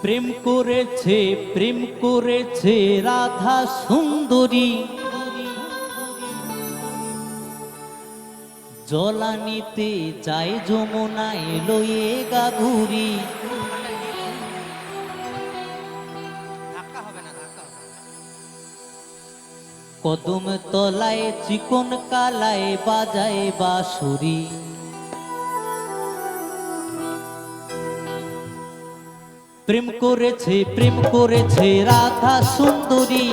প্রেম করেছে রাধা সুন্দরী, জলানিতে যায় যমুনায় লয়ে গাঘুরি। কদম তলায় চিকন কালায় বাজায় বাঁশুরি। প্রেম করেছে রাধা সুন্দরী,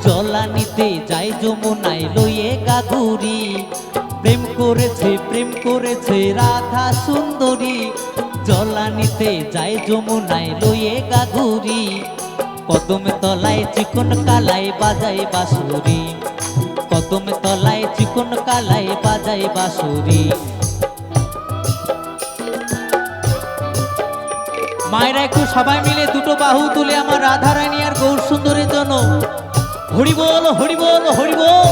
জলানিতে যায় যমুনায় লয়ে গাঘুরি। প্রেম করেছে রাধা সুন্দরী, জলানিতে যায় যমুনায় লয়ে গাঘুরি। কদম তলায় চিকন কালায় বাজায় বাঁশুরি, কদম তলায় চিকন কালায় বাজায় বাঁশুরি। মায়েরা একটু সবাই মিলে দুটো বাহু তুলে আমার রাধা রানী আর গৌর সুন্দরের জন্য হরি বল হরি বল হরি বল।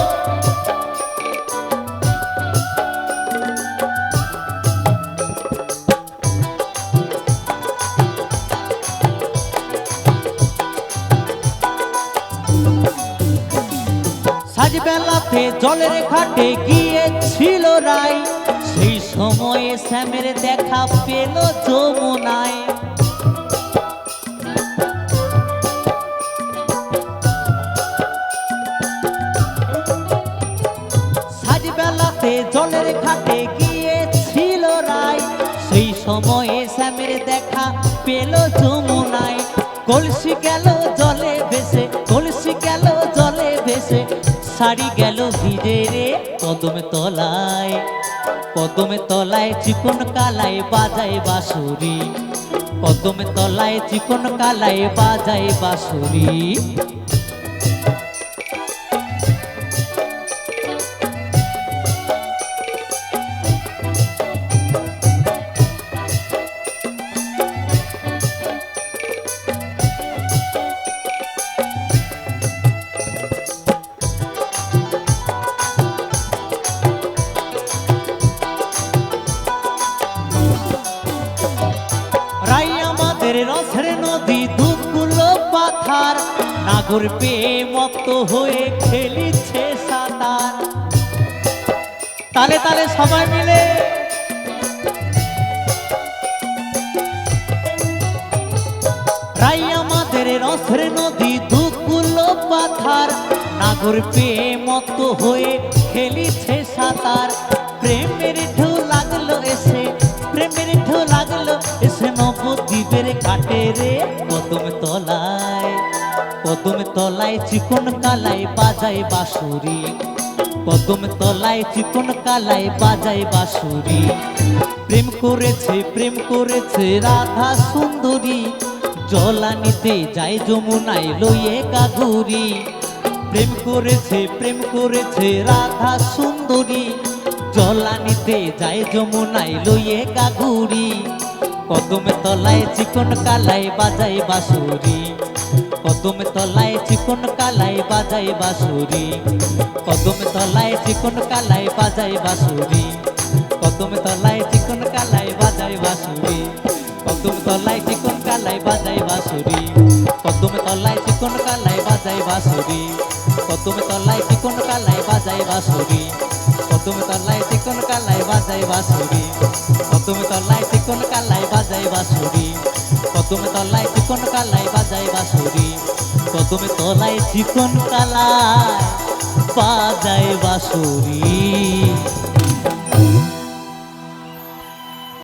সাজবেলাতে জলের ঘাটে গিয়েছিল রাই, সেই সময়ে শ্যামের দেখা পেল যমুনায়। সাজবেলাতে জলের ঘাটে গিয়েছিল রাই, সেই সময়ে শ্যামের দেখা পেল যমুনায়। কলসি গেল জলে ভেসে, কলসি গেল জলে ভেসে, শাড়ি গেল ভিজে রে কদমে তলায়। কদমে তলায় চিকন কালায় বাজায় বাঁশুরি, কদমে তলায় চিকন কালায় বাজায় বাঁশুরি। রসের নদী দুধগুলো পাথার, নাগর পেয়ে মত্ত হয়ে খেলিছে সাঁতার। তালে তালে সবাই মিলে রাই আমাদের রসের নদী দুধগুলো পাথার, নাগর পেয়ে মত্ত হয়ে খেলিছে সাঁতার। প্রেমের ঢেউ লাগলো এসে, প্রেমের ঢেউ লাগলো এসে নবদ্বীপের ঘাটে রে কদম তলায়। কদম তলায় চিকন কালায় বাজায় বাঁশুরি, কদম তলায় চিকন কালায় বাজায় বাঁশুরি। প্রেম করেছে রাধা সুন্দরী, জলানিতে যায় যমুনায় লয়ে গাঘুরি। প্রেম করেছে রাধা সুন্দরী, জলানিতে যায় যমুনায় লইয়ে গাঘুরি। কদম তলায় চিকন কালায় বাজায় বাঁশুরি, কদম তলায় চিকন কালায় বাজায় বাঁশুরি। কদম তলায় চিকন কালায় বাজায় বাঁশুরি, কদম তলায় চিকন কালায় বাজায় বাঁশুরি। কদম তলায় চিকন কালায় বাজায় বাঁশুরি, কদম তলায় চিকন কালায় বাজায় বাঁশুরি। কদম তলায় চিকন কালায় বাজায় বাঁশুরি, কদম তলায় চিকন কালায় বাজায় বাঁশুরি। কদম তলায় চিকন কালায় বাজায় বাঁশুরি, কদম তলায় চিকন কালায় বাজায় বাঁশুরি। কদম তলায় চিকন কালায় বাজায় বাঁশুরি।